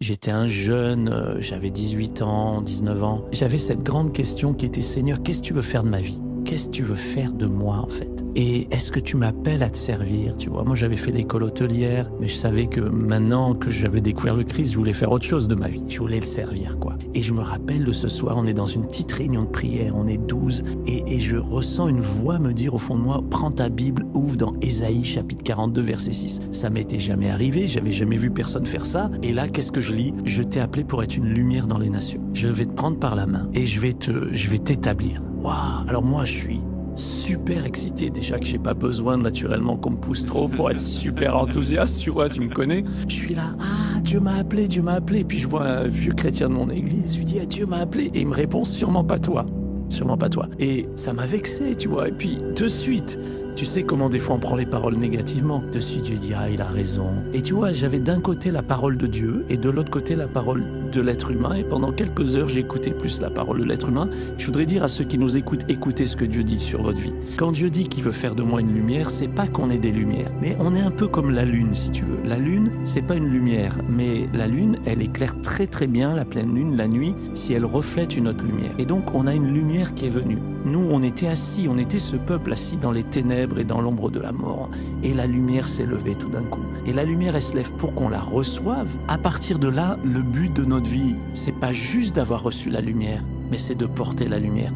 J'étais un jeune, j'avais 18 ans, 19 ans. J'avais cette grande question qui était: Seigneur, qu'est-ce que tu veux faire de ma vie? Qu'est-ce que tu veux faire de moi, en fait? Et est-ce que tu m'appelles à te servir, tu vois? Moi, j'avais fait l'école hôtelière, mais je savais que maintenant que j'avais découvert le Christ, je voulais faire autre chose de ma vie. Je voulais le servir, quoi. Et je me rappelle de ce soir, on est dans une petite réunion de prière, on est 12, et je ressens une voix me dire au fond de moi: prends ta Bible, ouvre dans Ésaïe chapitre 42, verset 6. Ça m'était jamais arrivé, j'avais jamais vu personne faire ça. Et là, qu'est-ce que je lis? Je t'ai appelé pour être une lumière dans les nations. Je vais te prendre par la main et je vais t'établir. Waouh! Alors moi, je suis super excité, déjà que j'ai pas besoin naturellement qu'on me pousse trop pour être super enthousiaste, tu vois, tu me connais. Je suis là, Dieu m'a appelé, et puis je vois un vieux chrétien de mon église, je lui dis: Dieu m'a appelé, et il me répond: sûrement pas toi. Et ça m'a vexé, tu vois, et puis de suite, tu sais comment des fois on prend les paroles négativement. De suite, j'ai dit: il a raison. Et tu vois, j'avais d'un côté la parole de Dieu et de l'autre côté la parole de l'être humain. Et pendant quelques heures, j'écoutais plus la parole de l'être humain. Je voudrais dire à ceux qui nous écoutent: écoutez ce que Dieu dit sur votre vie. Quand Dieu dit qu'il veut faire de moi une lumière, c'est pas qu'on est des lumières, mais on est un peu comme la lune, si tu veux. La lune, c'est pas une lumière, mais la lune, elle éclaire très très bien, la pleine lune, la nuit, si elle reflète une autre lumière. Et donc, on a une lumière qui est venue. Nous, on était assis, on était ce peuple assis dans les ténèbres et dans l'ombre de la mort. Et la lumière s'est levée tout d'un coup. Et la lumière, elle se lève pour qu'on la reçoive. À partir de là, le but de notre vie, c'est pas juste d'avoir reçu la lumière, mais c'est de porter la lumière.